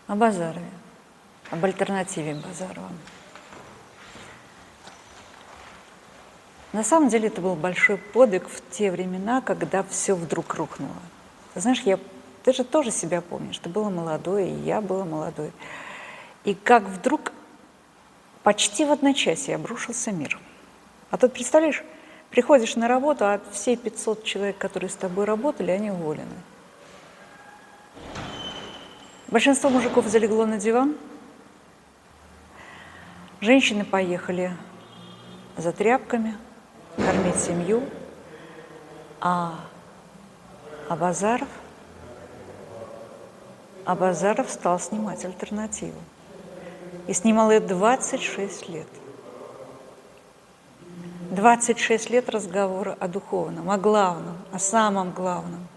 О Базарове, об альтернативе Базарова. На самом деле это был большой подвиг в те времена, когда все вдруг рухнуло. Ты знаешь, ты же тоже себя помнишь, ты была молодой, и я была молодой. И как вдруг почти в одночасье обрушился мир. А тут, представляешь, приходишь на работу, а все 500 человек, которые с тобой работали, они уволены. Большинство мужиков залегло на диван, женщины поехали за тряпками, кормить семью, а Базаров стал снимать альтернативу. И снимал ее 26 лет. 26 лет разговора о духовном, о главном, о самом главном.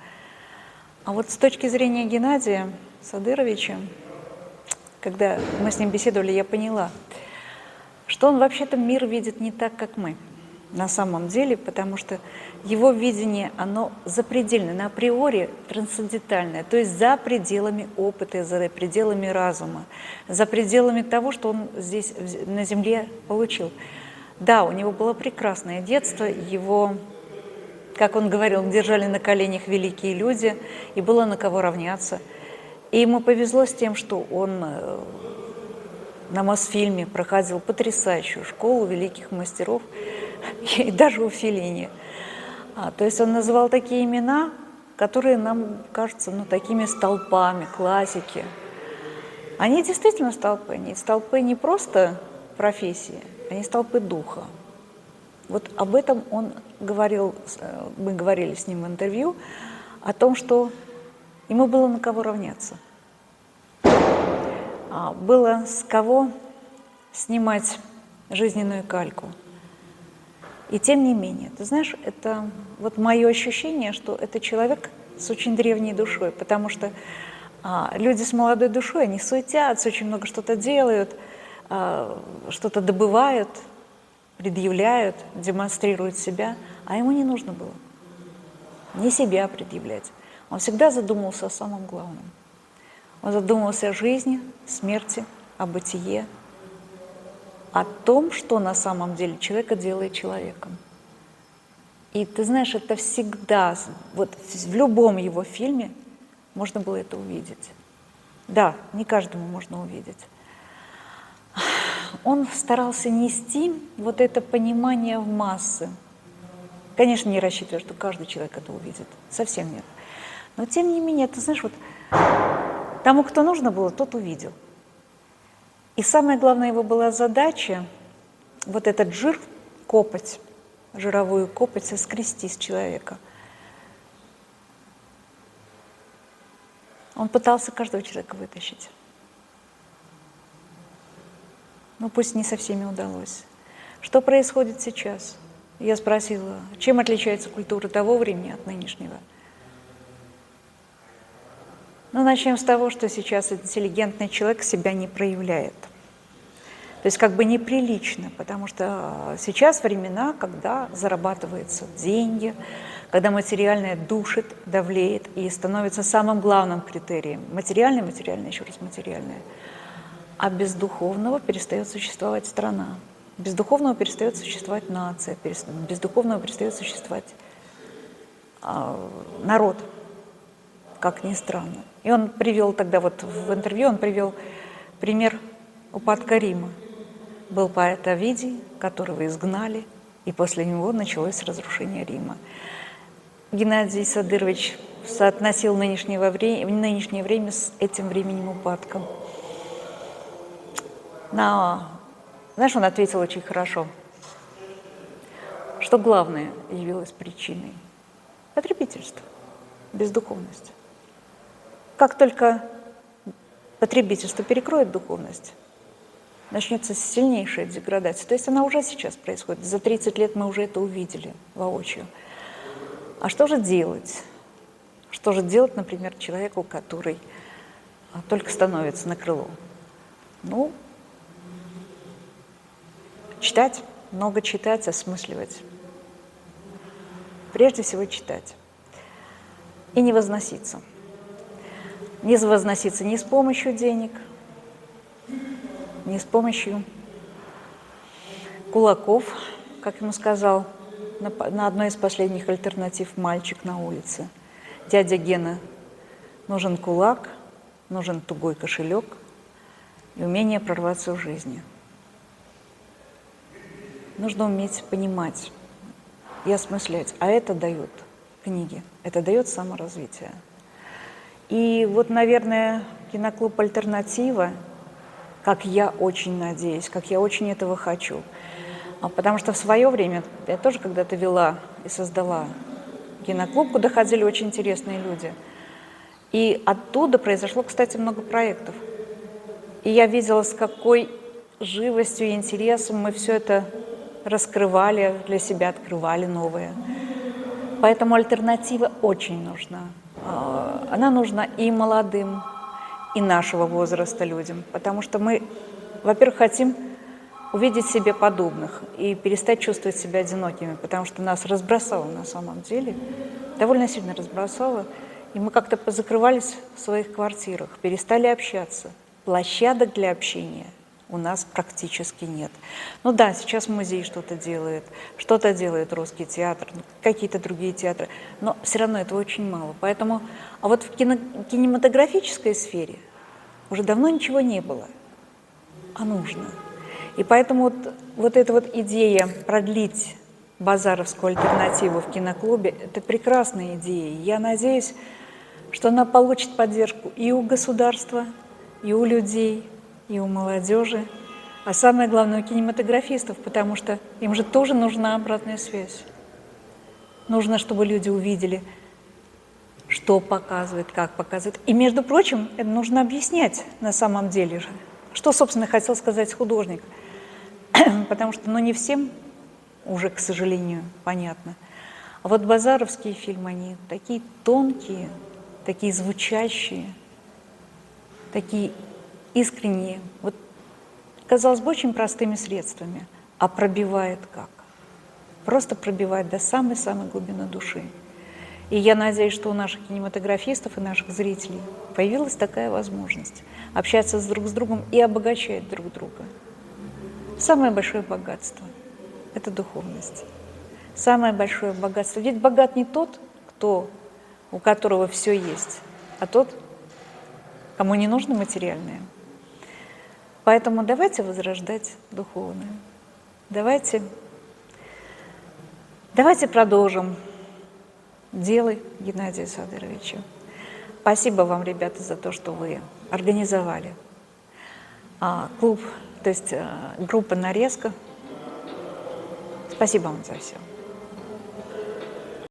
А вот с точки зрения Геннадия Садыровича, когда мы с ним беседовали, я поняла, что он вообще-то мир видит не так, как мы на самом деле, потому что его видение, оно запредельное, на априори трансцендентальное, то есть за пределами опыта, за пределами разума, за пределами того, что он здесь на Земле получил. Да, у него было прекрасное детство, его, как он говорил, держали на коленях великие люди, и было на кого равняться. И ему повезло с тем, что он на Мосфильме проходил потрясающую школу великих мастеров, и даже у Феллини. То есть он называл такие имена, которые нам кажутся такими столпами классики. Они действительно столпы, они столпы не просто профессии, они столпы духа. Вот об этом он говорил, мы говорили с ним в интервью, о том, что ему было на кого равняться. Было с кого снимать жизненную кальку. И тем не менее, ты знаешь, это вот мое ощущение, что это человек с очень древней душой, потому что люди с молодой душой, они суетятся, очень много что-то делают, что-то добывают, предъявляют, демонстрируют себя, а ему не нужно было не себя предъявлять. Он всегда задумывался о самом главном. Он задумывался о жизни, смерти, о бытие, о том, что на самом деле человека делает человеком. И ты знаешь, это всегда, вот в любом его фильме можно было это увидеть. Да, не каждому можно увидеть. Он старался нести вот это понимание в массы. Конечно, не рассчитывая, что каждый человек это увидит. Совсем нет. Но тем не менее, ты знаешь, вот тому, кто нужно было, тот увидел. И самая главная его была задача вот этот жир, копоть, жировую копоть соскрести с человека. Он пытался каждого человека вытащить. Но пусть не со всеми удалось. Что происходит сейчас? Я спросила, чем отличается культура того времени от нынешнего? Ну, начнем с того, что сейчас интеллигентный человек себя не проявляет. То есть как бы неприлично, потому что сейчас времена, когда зарабатываются деньги, когда материальное душит, давлеет и становится самым главным критерием. Материальное, еще раз материальное. А без духовного перестает существовать страна. Без духовного перестает существовать нация, без духовного перестает существовать народ, как ни странно. И он привел тогда, вот в интервью, он привел пример упадка Рима. Был поэт Овидий, которого изгнали, и после него началось разрушение Рима. Геннадий Садырович соотносил нынешнее время с этим временем упадка. Знаешь, он ответил очень хорошо, что главное явилось причиной – потребительство, бездуховность. Как только потребительство перекроет духовность, начнется сильнейшая деградация. То есть она уже сейчас происходит. За 30 лет мы уже это увидели воочию. А что же делать? Что же делать, например, человеку, который только становится на крыло? Ну, читать, много читать, осмысливать. Прежде всего читать. И не возноситься. не возноситься ни с помощью денег, ни с помощью кулаков, как ему сказал на одной из последних альтернатив мальчик на улице. Дядя Гена, нужен кулак, нужен тугой кошелек и умение прорваться в жизни. Нужно уметь понимать и осмыслять. А это дают книги, это дает саморазвитие. И вот, наверное, киноклуб «Альтернатива», как я очень надеюсь, как я очень этого хочу. Потому что в свое время я тоже когда-то вела и создала киноклуб, куда ходили очень интересные люди. И оттуда произошло, кстати, много проектов. И я видела, с какой живостью и интересом мы все это раскрывали для себя, открывали новое. Поэтому альтернатива очень нужна. Она нужна и молодым, и нашего возраста людям, потому что мы, во-первых, хотим увидеть себе подобных и перестать чувствовать себя одинокими, потому что нас разбросало на самом деле, довольно сильно разбросало, и мы как-то позакрывались в своих квартирах, перестали общаться. Площадок для общения у нас практически нет. Ну да, сейчас музей что-то делает Русский театр, какие-то другие театры, но все равно этого очень мало. Поэтому, а вот в кинематографической сфере уже давно ничего не было, а нужно. И поэтому вот эта вот идея продлить базаровскую альтернативу в киноклубе – это прекрасная идея. Я надеюсь, что она получит поддержку и у государства, и у людей, и у молодежи, а самое главное, у кинематографистов, потому что им же тоже нужна обратная связь. Нужно, чтобы люди увидели, что показывает, как показывает. И, между прочим, это нужно объяснять на самом деле же, что, собственно, хотел сказать художник. Потому что, ну, не всем уже, к сожалению, понятно. А вот базаровские фильмы, они такие тонкие, такие звучащие, такие искренние, вот, казалось бы, очень простыми средствами, а пробивает как? Просто пробивает до самой-самой глубины души. И я надеюсь, что у наших кинематографистов и наших зрителей появилась такая возможность общаться друг с другом и обогащать друг друга. Самое большое богатство – это духовность. Самое большое богатство. Ведь богат не тот, у которого все есть, а тот, кому не нужно материальное. Поэтому давайте возрождать духовное. Давайте продолжим дело Геннадия Садыровича. Спасибо вам, ребята, за то, что вы организовали клуб, то есть группа «Нарезка». Спасибо вам за все.